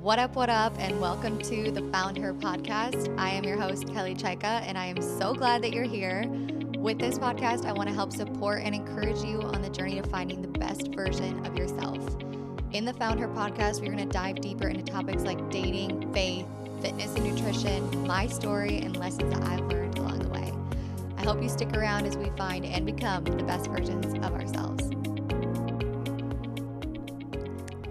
What up, and welcome to the Found Her podcast. I am your host, Kelly Chaika, and I am so glad that you're here. With this podcast, I want to help support and encourage you on the journey to finding the best version of yourself. In the Found Her podcast, we're going to dive deeper into topics like dating, faith, fitness and nutrition, my story, and lessons that I've learned along the way. I hope you stick around as we find and become the best versions of ourselves.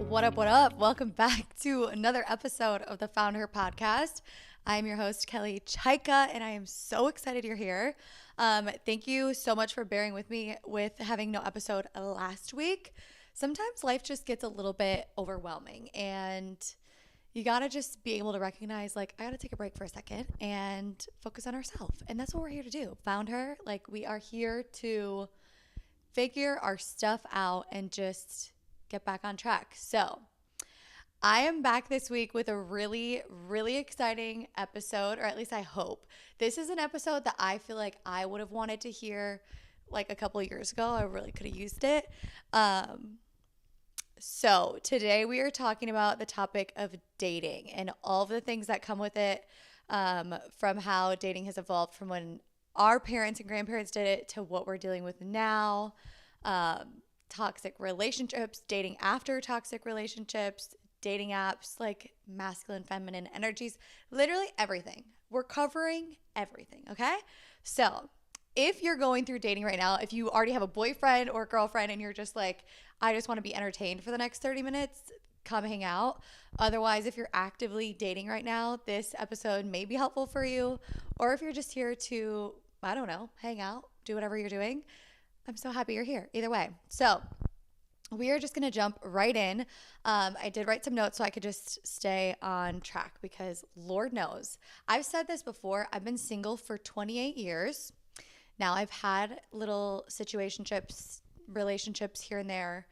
What up? Welcome back to another episode of the Found Her podcast. I'm your host, Kelly Chaika, and I am so excited you're here. Thank you so much for bearing with me with having no episode last week. Sometimes life just gets a little bit overwhelming, and you gotta just be able to recognize, like, I gotta take a break for a second and focus on ourselves. And that's what we're here to do. Found Her, like, we are here to figure our stuff out and just get back on track. So I am back this week with a really exciting episode, or at least I hope. This is an episode that I feel like I would have wanted to hear like a couple of years ago. I really could have used it. So today we are talking about the topic of dating and all of the things that come with it, from how dating has evolved from when our parents and grandparents did it to what we're dealing with now. Toxic relationships, dating after toxic relationships, dating apps, like masculine, feminine energies, literally everything. We're covering everything, okay? So if you're going through dating right now, if you already have a boyfriend or girlfriend and you're just like, I just want to be entertained for the next 30 minutes, come hang out. Otherwise, if you're actively dating right now, this episode may be helpful for you. Or if you're just here to, I don't know, hang out, do whatever you're doing, I'm so happy you're here. Either way. So we are just going to jump right in. I did write some notes so I could just stay on track because Lord knows. I've said this before. I've been single for 28 years. Now I've had little situationships, relationships here and there.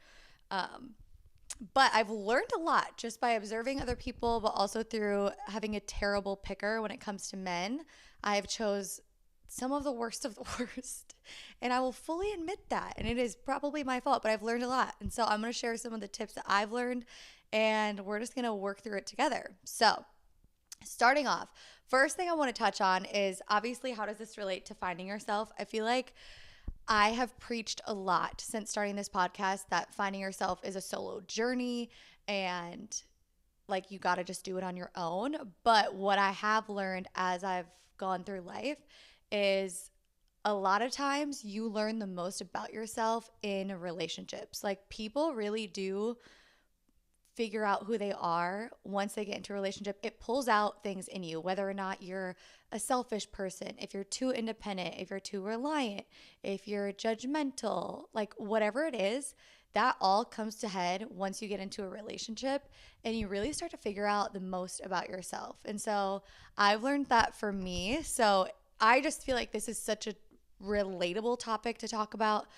But I've learned a lot just by observing other people, but also through having a terrible picker when it comes to men. I've chose some of the worst of the worst. And I will fully admit that. And it is probably my fault, but I've learned a lot. And so I'm going to share some of the tips that I've learned, and we're just going to work through it together. So starting off, first thing I want to touch on is obviously, how does this relate to finding yourself? I feel like I have preached a lot since starting this podcast that finding yourself is a solo journey and like you got to just do it on your own. But what I have learned as I've gone through life is a lot of times you learn the most about yourself in relationships. Like, people really do figure out who they are once they get into a relationship. It pulls out things in you, whether or not you're a selfish person, if you're too independent, if you're too reliant, if you're judgmental, like whatever it is, that all comes to head once you get into a relationship and you really start to figure out the most about yourself. And so I've learned that for me. So I just feel like this is such a relatable topic to talk about,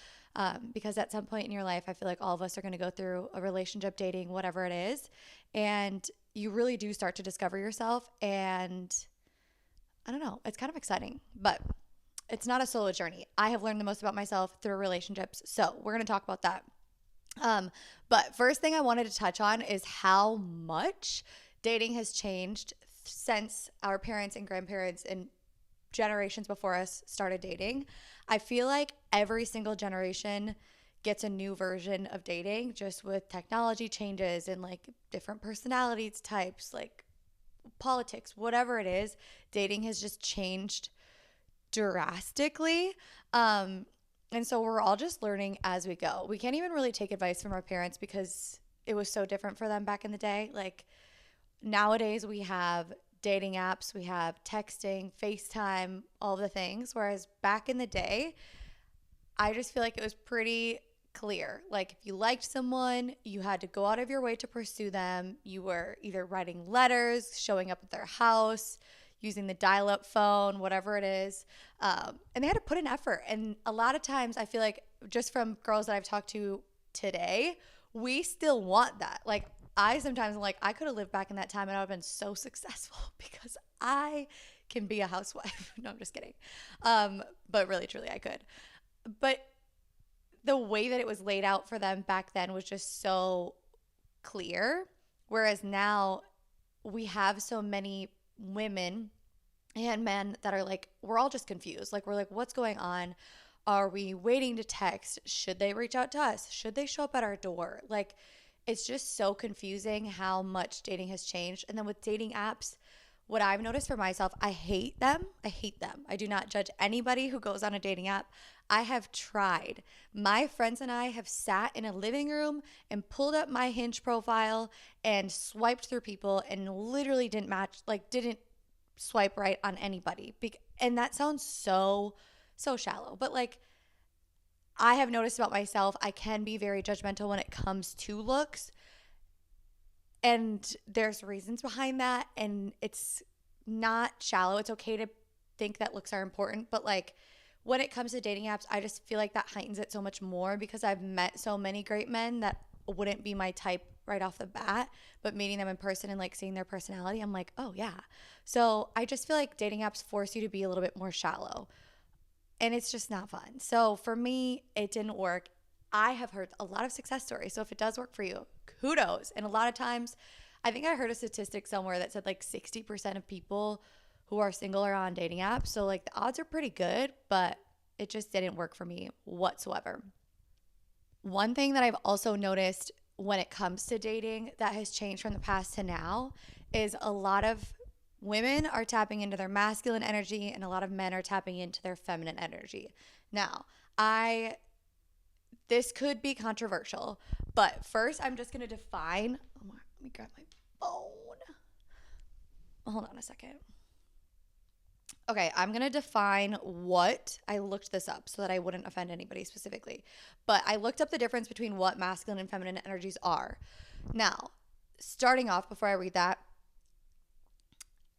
because at some point in your life, I feel like all of us are going to go through a relationship, dating, whatever it is, and you really do start to discover yourself. And I don't know, it's kind of exciting, but it's not a solo journey. I have learned the most about myself through relationships, so we're going to talk about that. But first thing I wanted to touch on is how much dating has changed since our parents and grandparents and generations before us started dating. I feel like every single generation gets a new version of dating, just with technology changes and like different personalities types, like politics, whatever it is. Dating has just changed drastically. And so we're all just learning as we go. We can't even really take advice from our parents because it was so different for them back in the day. Like, nowadays we have dating apps, we have texting, FaceTime, all the things. Whereas back in the day, I just feel like it was pretty clear. Like, if you liked someone, you had to go out of your way to pursue them. You were either writing letters, showing up at their house, using the dial-up phone, whatever it is. And they had to put in effort. And a lot of times I feel like, just from girls that I've talked to today, we still want that. Like, I sometimes am like, I could have lived back in that time and I would have been so successful because I can be a housewife. No, I'm just kidding. But really, truly, I could. But the way that it was laid out for them back then was just so clear. Whereas now we have so many women and men that are like, we're all just confused. Like, we're like, what's going on? Are we waiting to text? Should they reach out to us? Should they show up at our door? Like, it's just so confusing how much dating has changed. And then with dating apps, what I've noticed for myself, I hate them. I hate them. I do not judge anybody who goes on a dating app. I have tried. My friends and I have sat in a living room and pulled up my Hinge profile and swiped through people and literally didn't match, like, didn't swipe right on anybody. And that sounds so shallow, but like, I have noticed about myself, I can be very judgmental when it comes to looks. And there's reasons behind that. And it's not shallow. It's okay to think that looks are important. But like, when it comes to dating apps, I just feel like that heightens it so much more because I've met so many great men that wouldn't be my type right off the bat. But meeting them in person and like seeing their personality, I'm like, oh yeah. So I just feel like dating apps force you to be a little bit more shallow. And it's just not fun. So for me, it didn't work. I have heard a lot of success stories. So if it does work for you, kudos. And a lot of times, I think I heard a statistic somewhere that said like 60% of people who are single are on dating apps. So like the odds are pretty good, but it just didn't work for me whatsoever. One thing that I've also noticed when it comes to dating that has changed from the past to now is a lot of women are tapping into their masculine energy and a lot of men are tapping into their feminine energy. Now, this could be controversial, but first I'm just going to define. Oh, let me grab my phone. Hold on a second. Okay, I'm going to define what I looked this up so that I wouldn't offend anybody specifically. But I looked up the difference between what masculine and feminine energies are. Now, starting off before I read that,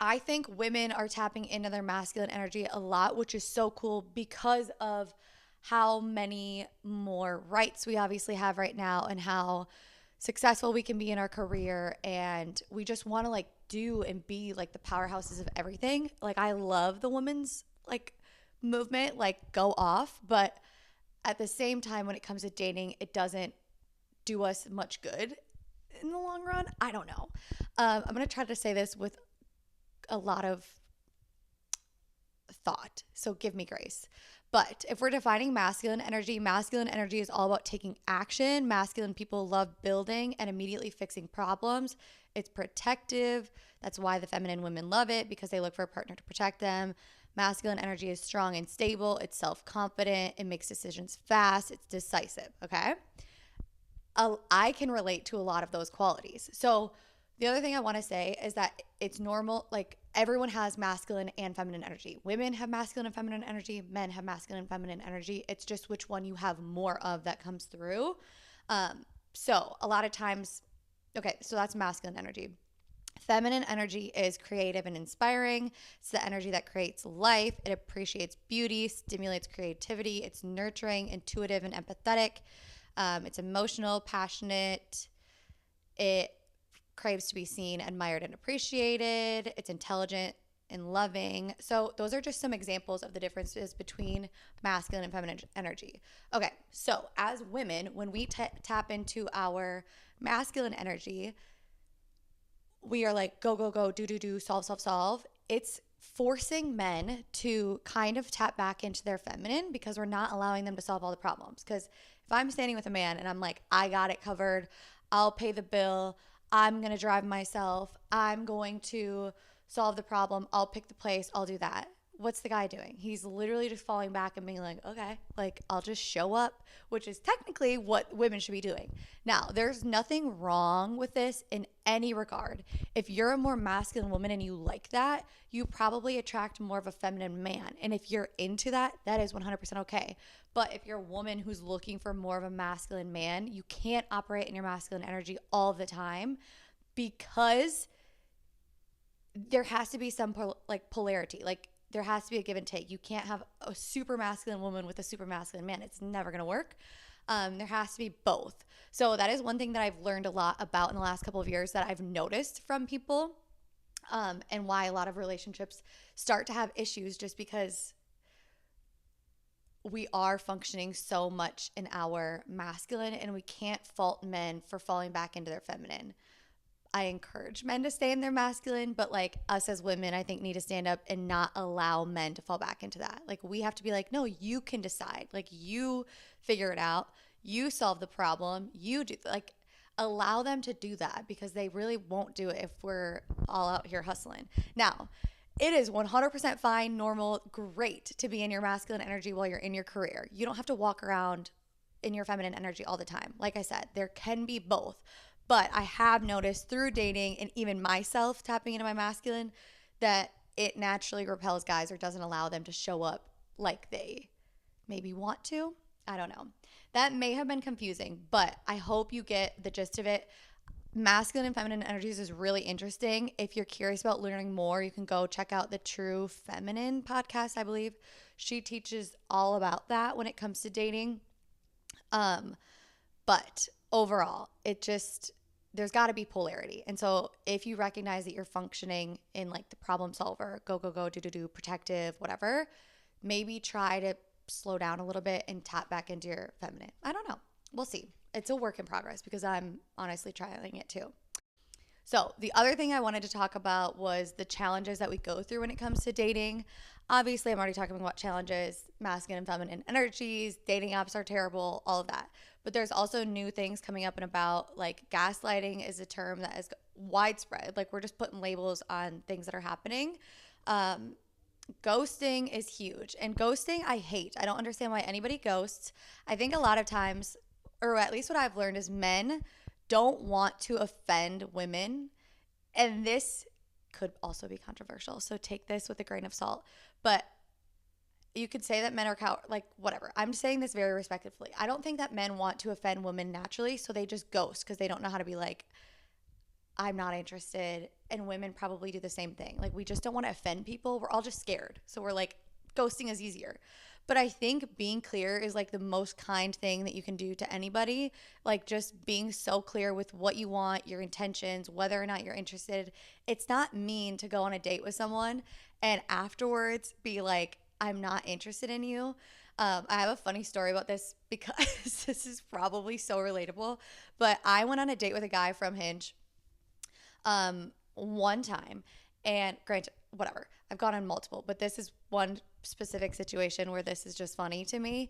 I think women are tapping into their masculine energy a lot, which is so cool because of how many more rights we obviously have right now and how successful we can be in our career. And we just want to like do and be like the powerhouses of everything. Like, I love the women's like movement, like go off. But at the same time, when it comes to dating, it doesn't do us much good in the long run. I don't know. I'm going to try to say this with a lot of thought, so give me grace. But if we're defining masculine energy is all about taking action. Masculine people love building and immediately fixing problems. It's protective. That's why the feminine women love it, because they look for a partner to protect them. Masculine energy is strong and stable. It's self-confident. It makes decisions fast. It's decisive, okay? I can relate to a lot of those qualities. So the other thing I want to say is that it's normal, like everyone has masculine and feminine energy. Women have masculine and feminine energy. Men have masculine and feminine energy. It's just which one you have more of that comes through. So a lot of times, okay, so that's masculine energy. Feminine energy is creative and inspiring. It's the energy that creates life. It appreciates beauty, stimulates creativity. It's nurturing, intuitive, and empathetic. It's emotional, passionate. It craves to be seen, admired, and appreciated. It's intelligent and loving. So those are just some examples of the differences between masculine and feminine energy. Okay, so as women, when we tap into our masculine energy, we are like, go, go, go, do, solve, solve, solve. It's forcing men to kind of tap back into their feminine because we're not allowing them to solve all the problems. Because if I'm standing with a man and I'm like, I got it covered, I'll pay the bill, I'm going to drive myself, I'm going to solve the problem, I'll pick the place, I'll do that. What's the guy doing? He's literally just falling back and being like, okay, like I'll just show up, which is technically what women should be doing. Now, there's nothing wrong with this in any regard. If you're a more masculine woman and you like that, you probably attract more of a feminine man. And if you're into that, that is 100% okay. But if you're a woman who's looking for more of a masculine man, you can't operate in your masculine energy all the time because there has to be some polarity. Like, there has to be a give and take. You can't have a super masculine woman with a super masculine man. It's never going to work. There has to be both. So that is one thing that I've learned a lot about in the last couple of years that I've noticed from people, and why a lot of relationships start to have issues just because we are functioning so much in our masculine and we can't fault men for falling back into their feminine. I encourage men to stay in their masculine, but like us as women, I think need to stand up and not allow men to fall back into that. Like we have to be like, no, you can decide. Like you figure it out. You solve the problem. You do like allow them to do that because they really won't do it if we're all out here hustling. Now, it is 100% fine, normal, great to be in your masculine energy while you're in your career. You don't have to walk around in your feminine energy all the time. Like I said, there can be both. But I have noticed through dating and even myself tapping into my masculine that it naturally repels guys or doesn't allow them to show up like they maybe want to. I don't know. That may have been confusing, but I hope you get the gist of it. Masculine and feminine energies is really interesting. If you're curious about learning more, you can go check out the True Feminine podcast, I believe. She teaches all about that when it comes to dating. But overall, there's got to be polarity. And so if you recognize that you're functioning in like the problem solver, go, do, protective, whatever, maybe try to slow down a little bit and tap back into your feminine. I don't know. We'll see. It's a work in progress because I'm honestly trying it too. So the other thing I wanted to talk about was the challenges that we go through when it comes to dating. Obviously, I'm already talking about challenges, masculine and feminine energies, dating apps are terrible, all of that. But there's also new things coming up and about, like gaslighting is a term that is widespread. Like we're just putting labels on things that are happening. Ghosting is huge. And ghosting, I hate. I don't understand why anybody ghosts. I think a lot of times, or at least what I've learned, is men don't want to offend women. And this could also be controversial, so take this with a grain of salt. But you could say that men are like whatever. I'm saying this very respectfully. I don't think that men want to offend women naturally, so they just ghost because they don't know how to be like, I'm not interested. And women probably do the same thing. Like we just don't want to offend people. We're all just scared. So we're like, ghosting is easier. But I think being clear is like the most kind thing that you can do to anybody. Like just being so clear with what you want, your intentions, whether or not you're interested. It's not mean to go on a date with someone and afterwards be like, I'm not interested in you. I have a funny story about this because this is probably so relatable. But I went on a date with a guy from Hinge one time, and granted, whatever, I've gone on multiple, but this is one specific situation where this is just funny to me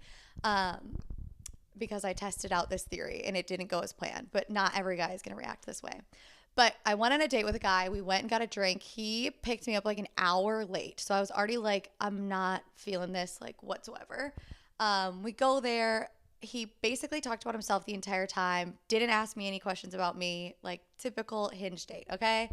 because I tested out this theory and it didn't go as planned, but not every guy is going to react this way. But I went on a date with a guy. We went and got a drink. He picked me up like an hour late. So I was already like, I'm not feeling this like whatsoever. We go there. He basically talked about himself the entire time, didn't ask me any questions about me, like typical Hinge date, okay?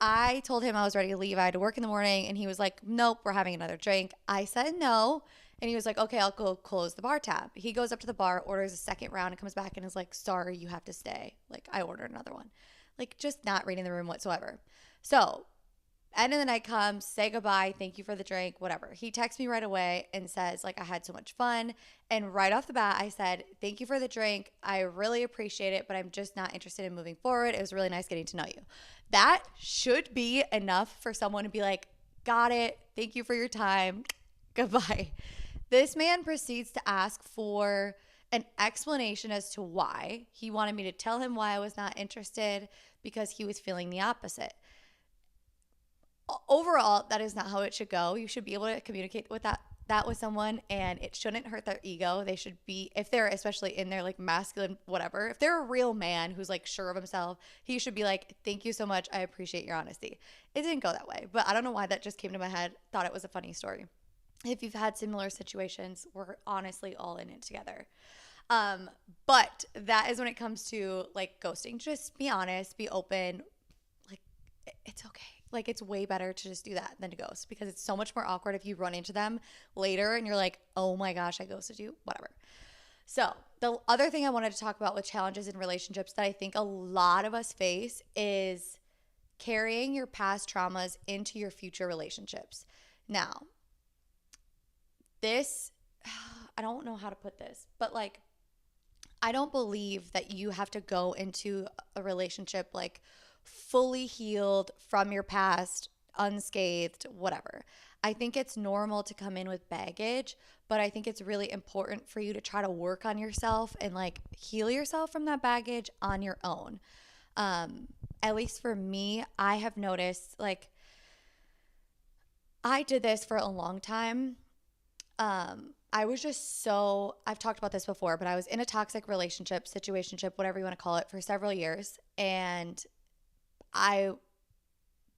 I told him I was ready to leave. I had to work in the morning, and he was like, nope, we're having another drink. I said no, and he was like, okay, I'll go close the bar tab. He goes up to the bar, orders a second round, and comes back and is like, sorry, you have to stay. Like, I ordered another one. Like, just not reading the room whatsoever. So end of the night comes, say goodbye, thank you for the drink, whatever. He texts me right away and says, like, I had so much fun. And right off the bat, I said, thank you for the drink. I really appreciate it, but I'm just not interested in moving forward. It was really nice getting to know you. That should be enough for someone to be like, got it. Thank you for your time. Goodbye. This man proceeds to ask for an explanation as to why. He wanted me to tell him why I was not interested because he was feeling the opposite. Overall, that is not how it should go. You should be able to communicate with that with someone, and it shouldn't hurt their ego. They should be, if they're especially in their like masculine whatever, if they're a real man who's like sure of himself, he should be like, thank you so much, I appreciate your honesty. It didn't go that way, but I don't know why that just came to my head. Thought it was a funny story. If you've had similar situations, we're honestly all in it together. But that is when it comes to like ghosting. Just be honest, be open. Like, it's okay. Like, it's way better to just do that than to ghost because it's so much more awkward if you run into them later and you're like, oh my gosh, I ghosted you, whatever. So the other thing I wanted to talk about with challenges in relationships that I think a lot of us face is carrying your past traumas into your future relationships. Now, this, I don't know how to put this, but like, I don't believe that you have to go into a relationship like fully healed from your past, unscathed, whatever. I think it's normal to come in with baggage, but I think it's really important for you to try to work on yourself and like heal yourself from that baggage on your own. At least for me, I have noticed, like, I did this for a long time. I was just so, I've talked about this before, but I was in a toxic relationship, situationship, whatever you want to call it, for several years. And I,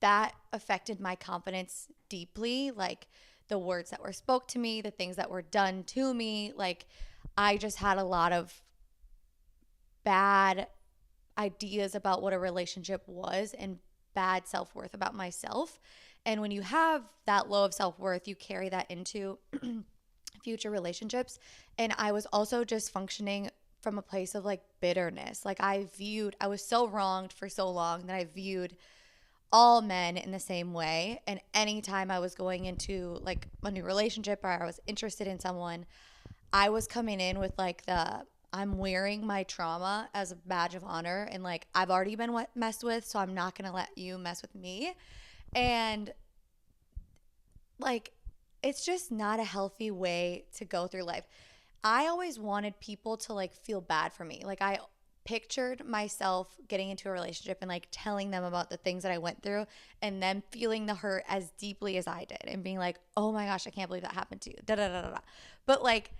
that affected my confidence deeply. Like the words that were spoke to me, the things that were done to me. Like I just had a lot of bad ideas about what a relationship was and bad self worth about myself. And when you have that low of self worth, you carry that into future relationships. And I was also just functioning from a place of like bitterness. Like I was so wronged for so long that I viewed all men in the same way. And anytime I was going into like a new relationship or I was interested in someone, I was coming in with like I'm wearing my trauma as a badge of honor and like I've already been messed with, so I'm not going to let you mess with me. And like it's just not a healthy way to go through life. I always wanted people to like feel bad for me. Like I pictured myself getting into a relationship and like telling them about the things that I went through and them feeling the hurt as deeply as I did and being like, "Oh my gosh, I can't believe that happened to you." Da da da da. But like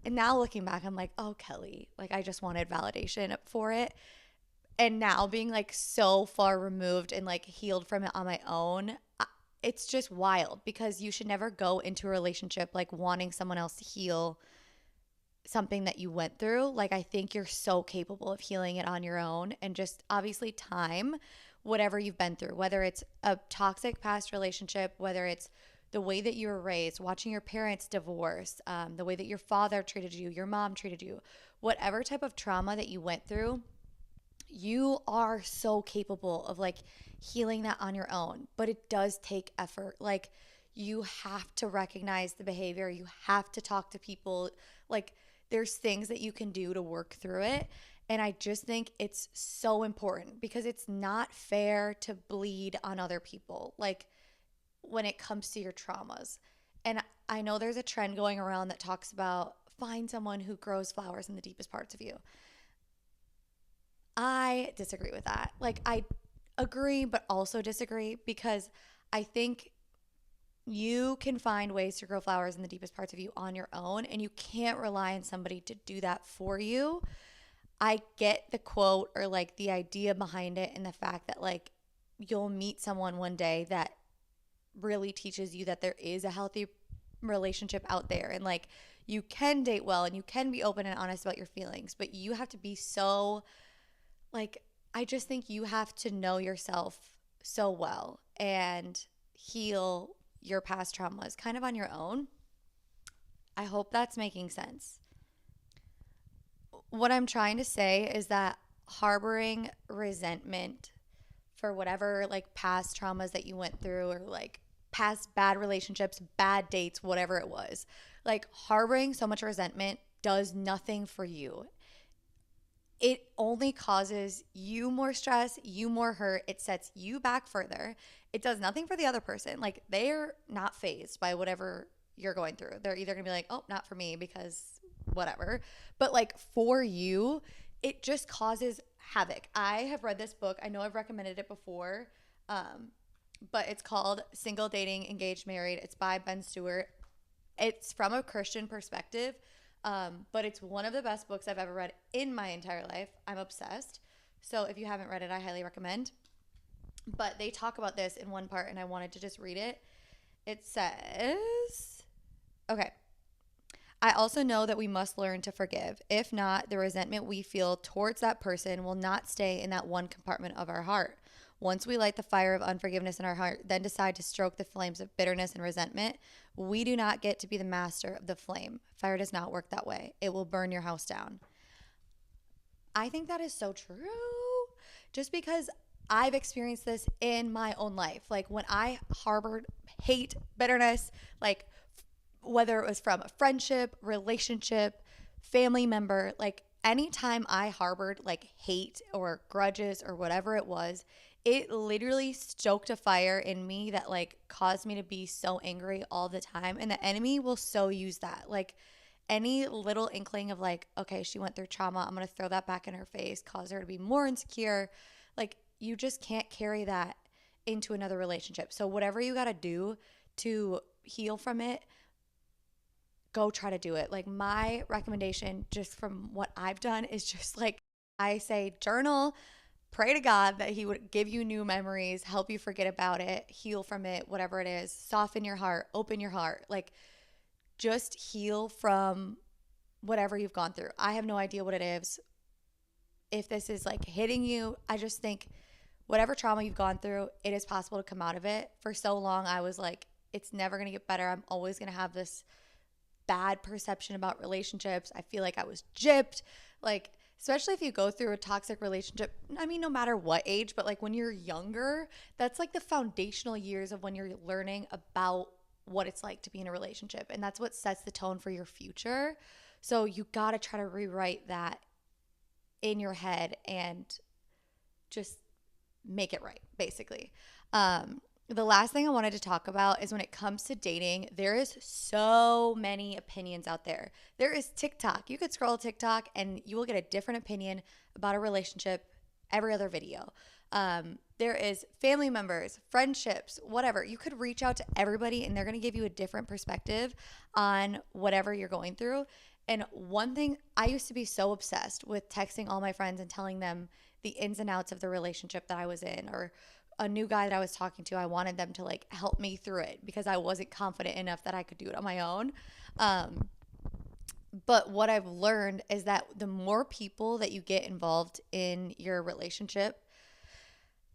and now looking back, I'm like, "Oh, Kelly, like I just wanted validation for it." And now being like so far removed and like healed from it on my own, it's just wild because you should never go into a relationship like wanting someone else to heal something that you went through. Like I think you're so capable of healing it on your own and just obviously time whatever you've been through, whether it's a toxic past relationship, whether it's the way that you were raised, watching your parents divorce, the way that your father treated you, your mom treated you, whatever type of trauma that you went through, you are so capable of like healing that on your own, but it does take effort. Like you have to recognize the behavior, you have to talk to people. Like there's things that you can do to work through it. And I just think it's so important because it's not fair to bleed on other people. Like when it comes to your traumas. And I know there's a trend going around that talks about find someone who grows flowers in the deepest parts of you. I disagree with that. Like, I agree, but also disagree because I think you can find ways to grow flowers in the deepest parts of you on your own, and you can't rely on somebody to do that for you. I get the quote or like the idea behind it, and the fact that like you'll meet someone one day that really teaches you that there is a healthy relationship out there, and like you can date well and you can be open and honest about your feelings, but you have to be so like, I just think you have to know yourself so well and heal your past traumas kind of on your own. I hope that's making sense. What I'm trying to say is that harboring resentment for whatever like past traumas that you went through or like past bad relationships, bad dates, whatever it was, like harboring so much resentment does nothing for you. It only causes you more stress, you more hurt. It sets you back further. It does nothing for the other person. Like they're not fazed by whatever you're going through. They're either going to be like, "Oh, not for me because whatever." But like for you, it just causes havoc. I have read this book. I know I've recommended it before. But it's called Single Dating Engaged Married. It's by Ben Stewart. It's from a Christian perspective. But it's one of the best books I've ever read in my entire life. I'm obsessed. So if you haven't read it, I highly recommend. But they talk about this in one part, and I wanted to just read it. It says, okay. I also know that we must learn to forgive. If not, the resentment we feel towards that person will not stay in that one compartment of our heart. Once we light the fire of unforgiveness in our heart, then decide to stoke the flames of bitterness and resentment, we do not get to be the master of the flame. Fire does not work that way. It will burn your house down. I think that is so true. Just because I've experienced this in my own life. Like when I harbored hate, bitterness, like whether it was from a friendship, relationship, family member, like anytime I harbored like hate or grudges or whatever it was, it literally stoked a fire in me that like caused me to be so angry all the time. And the enemy will so use that. Like any little inkling of like, okay, she went through trauma, I'm going to throw that back in her face, cause her to be more insecure. Like, you just can't carry that into another relationship. So whatever you got to do to heal from it, go try to do it. Like, my recommendation just from what I've done is just like, I say journal, pray to God that he would give you new memories, help you forget about it, heal from it, whatever it is, soften your heart, open your heart. Like, just heal from whatever you've gone through. I have no idea what it is. If this is like hitting you, I just think whatever trauma you've gone through, it is possible to come out of it. For so long, I was like, it's never going to get better. I'm always going to have this bad perception about relationships. I feel like I was gypped. Like, especially if you go through a toxic relationship, I mean, no matter what age, but like when you're younger, that's like the foundational years of when you're learning about what it's like to be in a relationship. And that's what sets the tone for your future. So you got to try to rewrite that in your head and just make it right, basically. The last thing I wanted to talk about is when it comes to dating, there is so many opinions out there. There is TikTok. You could scroll TikTok and you will get a different opinion about a relationship every other video. There is family members, friendships, whatever. You could reach out to everybody and they're going to give you a different perspective on whatever you're going through. And one thing, I used to be so obsessed with texting all my friends and telling them the ins and outs of the relationship that I was in, or a new guy that I was talking to. I wanted them to like help me through it because I wasn't confident enough that I could do it on my own. But what I've learned is that the more people that you get involved in your relationship,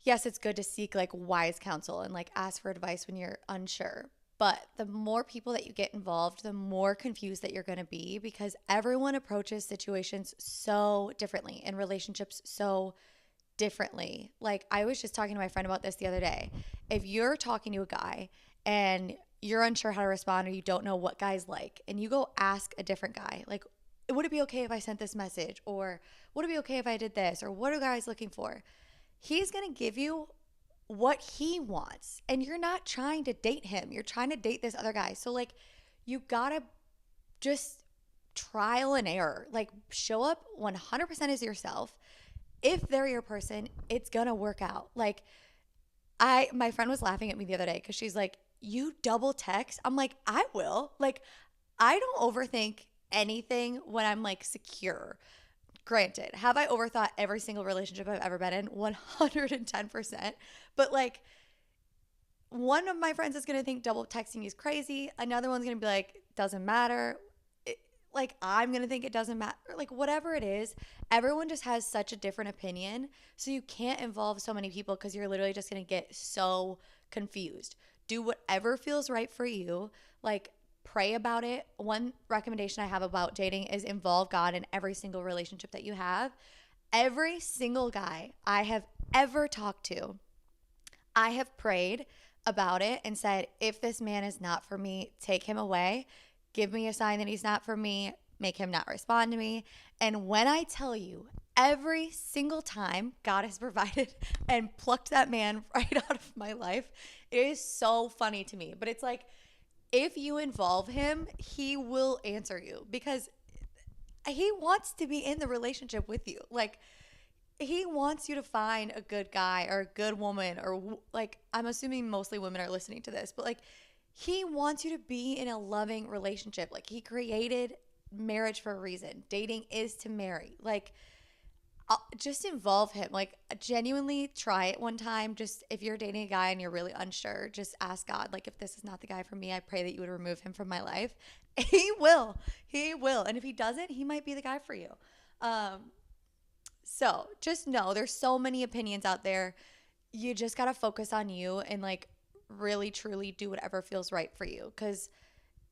yes, it's good to seek like wise counsel and like ask for advice when you're unsure. But the more people that you get involved, the more confused that you're going to be because everyone approaches situations so differently and relationships so differently. Like, I was just talking to my friend about this the other day. If you're talking to a guy and you're unsure how to respond or you don't know what guys like, and you go ask a different guy, like, would it be okay if I sent this message? Or would it be okay if I did this? Or what are guys looking for? He's going to give you what he wants. And you're not trying to date him. You're trying to date this other guy. So, like, you got to just trial and error. Like, show up 100% as yourself. If they're your person, it's gonna work out. Like, my friend was laughing at me the other day because she's like, you double text? I'm like, I will. Like, I don't overthink anything when I'm like secure. Granted, have I overthought every single relationship I've ever been in? 110%. But like, one of my friends is gonna think double texting is crazy. Another one's gonna be like, doesn't matter. Like, I'm going to think it doesn't matter. Like, whatever it is, everyone just has such a different opinion. So you can't involve so many people because you're literally just going to get so confused. Do whatever feels right for you. Like, pray about it. One recommendation I have about dating is involve God in every single relationship that you have. Every single guy I have ever talked to, I have prayed about it and said, if this man is not for me, take him away. Give me a sign that he's not for me. Make him not respond to me. And when I tell you, every single time God has provided and plucked that man right out of my life, it is so funny to me. But it's like, if you involve him, he will answer you because he wants to be in the relationship with you. Like, he wants you to find a good guy or a good woman, or like, I'm assuming mostly women are listening to this, but like, he wants you to be in a loving relationship. Like, he created marriage for a reason. Dating is to marry. Like, just involve him. Like, genuinely try it one time. Just, if you're dating a guy and you're really unsure, just ask God, like, if this is not the guy for me, I pray that you would remove him from my life. He will. He will. And if he doesn't, he might be the guy for you. So just know there's so many opinions out there. You just got to focus on you and like really truly do whatever feels right for you, because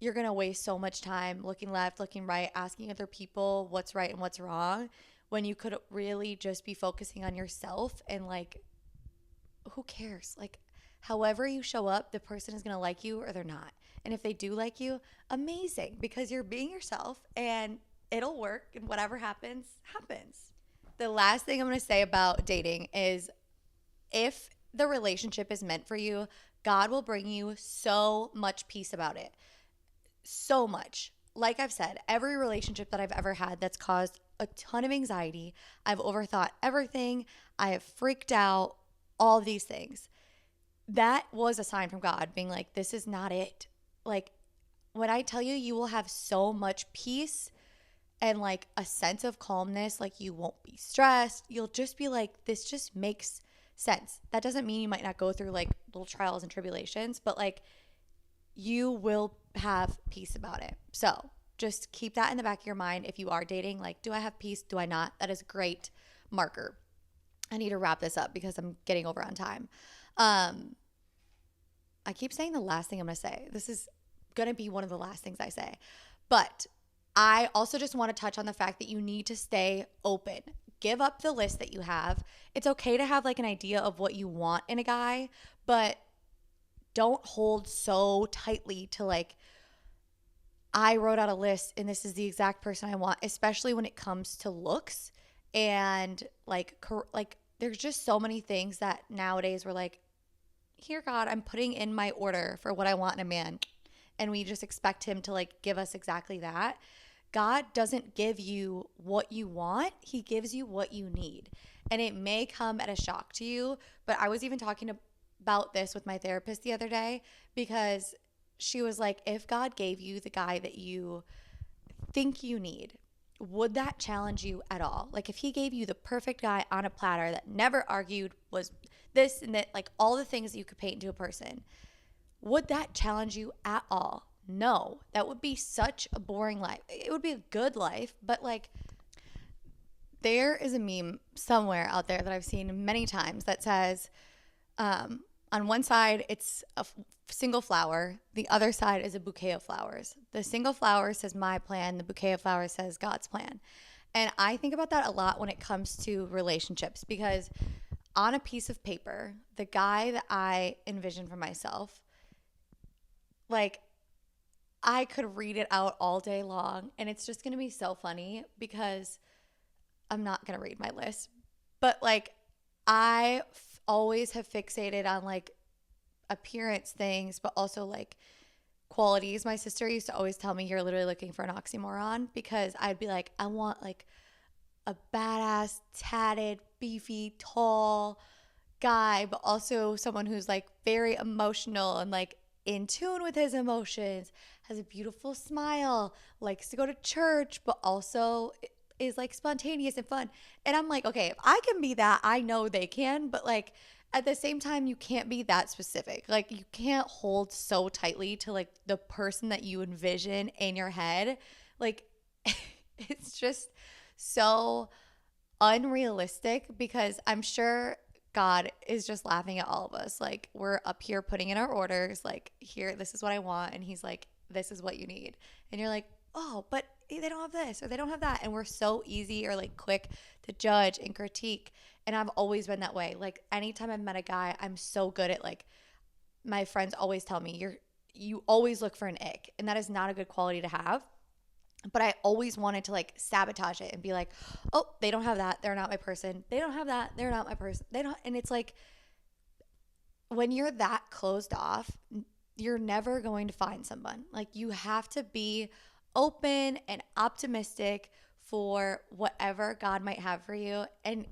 you're going to waste so much time looking left, looking right, asking other people what's right and what's wrong, when you could really just be focusing on yourself. And like, who cares? Like, however you show up, the person is going to like you or they're not. And if they do like you, amazing, because you're being yourself and it'll work, and whatever happens, happens. The last thing I'm going to say about dating is, if the relationship is meant for you, God will bring you so much peace about it. So much. Like I've said, every relationship that I've ever had that's caused a ton of anxiety. I've overthought everything. I have freaked out, all of these things. That was a sign from God being like, this is not it. Like, when I tell you, you will have so much peace and like a sense of calmness, like you won't be stressed. You'll just be like, this just makes sense. That doesn't mean you might not go through like little trials and tribulations, but like you will have peace about it. So just keep that in the back of your mind. If you are dating, like, do I have peace? Do I not? That is a great marker. I need to wrap this up because I'm getting over on time. I keep saying the last thing I'm going to say. This is going to be one of the last things I say. But I also just want to touch on the fact that you need to stay open. Give up the list that you have. It's okay to have like an idea of what you want in a guy, but don't hold so tightly to like, I wrote out a list and this is the exact person I want, especially when it comes to looks and like there's just so many things that nowadays we're like, here, God, I'm putting in my order for what I want in a man. And we just expect him to like give us exactly that. God doesn't give you what you want. He gives you what you need. And it may come at a shock to you, but I was even talking about this with my therapist the other day because she was like, if God gave you the guy that you think you need, would that challenge you at all? Like if he gave you the perfect guy on a platter that never argued, was this and that, like all the things that you could paint into a person, would that challenge you at all? No, that would be such a boring life. It would be a good life, but like there is a meme somewhere out there that I've seen many times that says, on one side, it's a single flower. The other side is a bouquet of flowers. The single flower says my plan. The bouquet of flowers says God's plan. And I think about that a lot when it comes to relationships because on a piece of paper, the guy that I envision for myself, like I could read it out all day long and it's just going to be so funny because I'm not going to read my list. But like I always have fixated on like appearance things, but also like qualities. My sister used to always tell me you're literally looking for an oxymoron because I'd be like, I want like a badass, tatted, beefy, tall guy, but also someone who's like very emotional and like in tune with his emotions, has a beautiful smile, likes to go to church, but also is like spontaneous and fun. And I'm like, okay, if I can be that, I know they can, but like at the same time, you can't be that specific. Like you can't hold so tightly to like the person that you envision in your head. Like it's just so unrealistic because I'm sure God is just laughing at all of us. Like we're up here putting in our orders, like here, this is what I want. And he's like, this is what you need. And you're like, oh, but they don't have this or they don't have that. And we're so easy or like quick to judge and critique. And I've always been that way. Like anytime I've met a guy, I'm so good at like, my friends always tell me you always look for an ick. And that is not a good quality to have. But I always wanted to like sabotage it and be like, oh, they don't have that. They're not my person. They don't have that. They're not my person. They don't. And it's like when you're that closed off, you're never going to find someone. Like you have to be open and optimistic for whatever God might have for you. And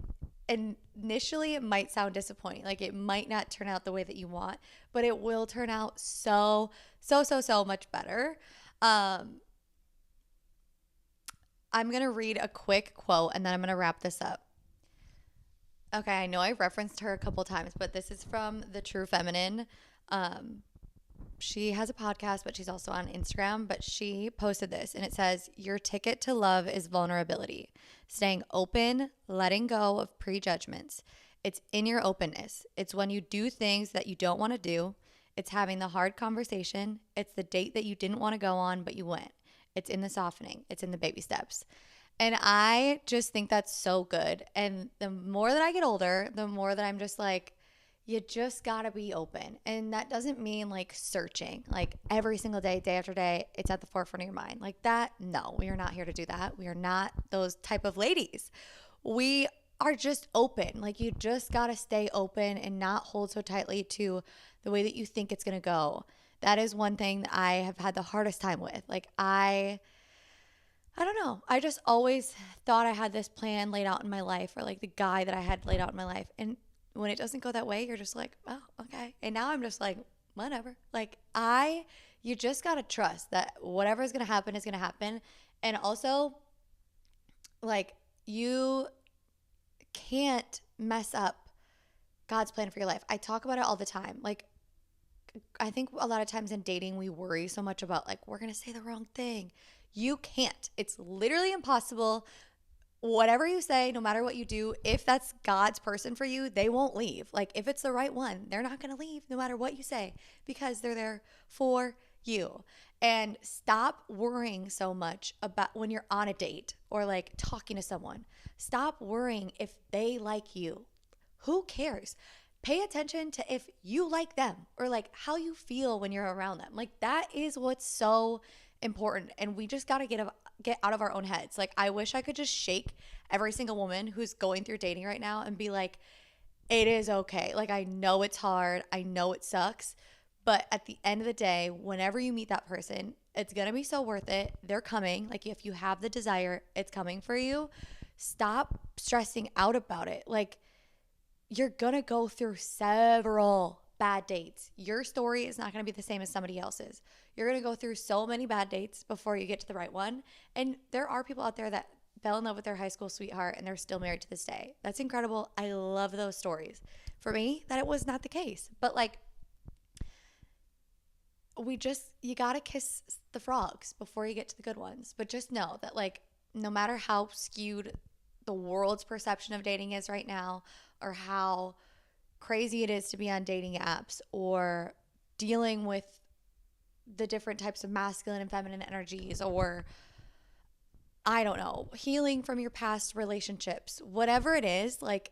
initially it might sound disappointing. Like it might not turn out the way that you want, but it will turn out so much better. I'm going to read a quick quote and then I'm going to wrap this up. Okay, I know I referenced her a couple times, but this is from The True Feminine. She has a podcast, but she's also on Instagram, but she posted this and it says, your ticket to love is vulnerability, staying open, letting go of prejudgments. It's in your openness. It's when you do things that you don't want to do. It's having the hard conversation. It's the date that you didn't want to go on, but you went. It's in the softening. It's in the baby steps. And I just think that's so good. And the more that I get older, the more that I'm just like, you just got to be open. And that doesn't mean like searching, like every single day, day after day, it's at the forefront of your mind. Like that, no, we are not here to do that. We are not those type of ladies. We are just open. Like you just got to stay open and not hold so tightly to the way that you think it's going to go. That is one thing that I have had the hardest time with. Like I I don't know. I just always thought I had this plan laid out in my life, or like the guy that I had laid out in my life. And when it doesn't go that way, you're just like, oh, okay. And now I'm just like, whatever. Like, you just got to trust that whatever is going to happen is going to happen. And also, like, you can't mess up God's plan for your life. I talk about it all the time. Like, I think a lot of times in dating, we worry so much about, like, we're going to say the wrong thing. You can't. It's literally impossible. Whatever you say, no matter what you do, if that's God's person for you, they won't leave. Like, if it's the right one, they're not going to leave no matter what you say, because they're there for you. And stop worrying so much about when you're on a date or like talking to someone. Stop worrying if they like you. Who cares? Pay attention to if you like them, or like how you feel when you're around them. Like, that is what's so important. And we just got to get out of our own heads. Like, I wish I could just shake every single woman who's going through dating right now and be like, it is okay. Like, I know it's hard. I know it sucks. But at the end of the day, whenever you meet that person, it's going to be so worth it. They're coming. Like, if you have the desire, it's coming for you. Stop stressing out about it. Like, you're going to go through several bad dates. Your story is not going to be the same as somebody else's. You're going to go through so many bad dates before you get to the right one. And there are people out there that fell in love with their high school sweetheart and they're still married to this day. That's incredible. I love those stories. For me, that it was not the case. But like, you got to kiss the frogs before you get to the good ones. But just know that, like, no matter how skewed the world's perception of dating is right now, or how crazy it is to be on dating apps, or dealing with the different types of masculine and feminine energies, or I don't know, healing from your past relationships, whatever it is, like,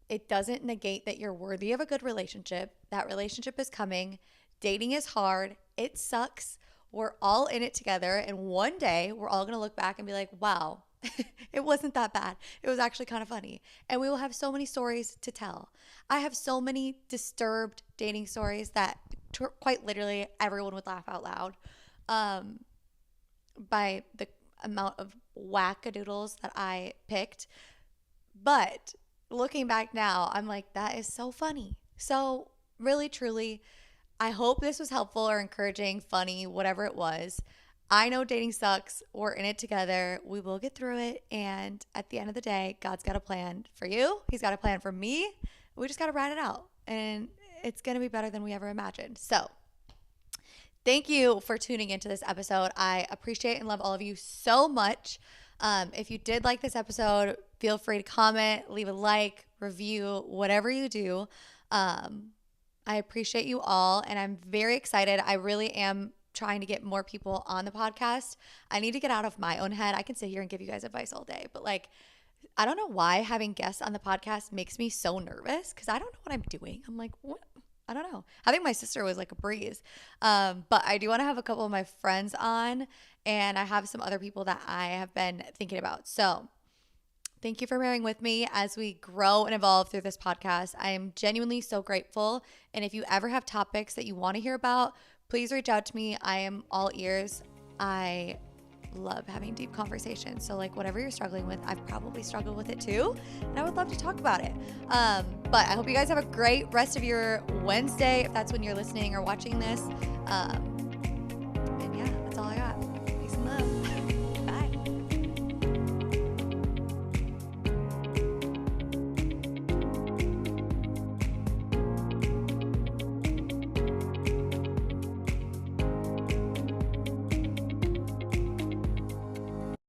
it doesn't negate that you're worthy of a good relationship. That relationship is coming. Dating is hard. It sucks. We're all in it together. And one day we're all going to look back and be like, wow, it wasn't that bad. It was actually kind of funny. And we will have so many stories to tell. I have so many disturbed dating stories that quite literally everyone would laugh out loud by the amount of wackadoodles that I picked. But looking back now, I'm like, that is so funny. So really, truly, I hope this was helpful or encouraging, funny, whatever it was. I know dating sucks. We're in it together. We will get through it. And at the end of the day, God's got a plan for you. He's got a plan for me. We just got to ride it out. And it's going to be better than we ever imagined. So thank you for tuning into this episode. I appreciate and love all of you so much. If you did like this episode, feel free to comment, leave a like, review, whatever you do. I appreciate you all, and I'm very excited. I really am trying to get more people on the podcast. I need to get out of my own head. I can sit here and give you guys advice all day, but like, I don't know why having guests on the podcast makes me so nervous, because I don't know what I'm doing. I'm like, what? I don't know. Having my sister was like a breeze. But I do want to have a couple of my friends on, and I have some other people that I have been thinking about. So thank you for bearing with me as we grow and evolve through this podcast. I am genuinely so grateful. And if you ever have topics that you want to hear about, please reach out to me. I am all ears. I love having deep conversations. So like, whatever you're struggling with, I've probably struggled with it too. And I would love to talk about it. But I hope you guys have a great rest of your Wednesday, if that's when you're listening or watching this.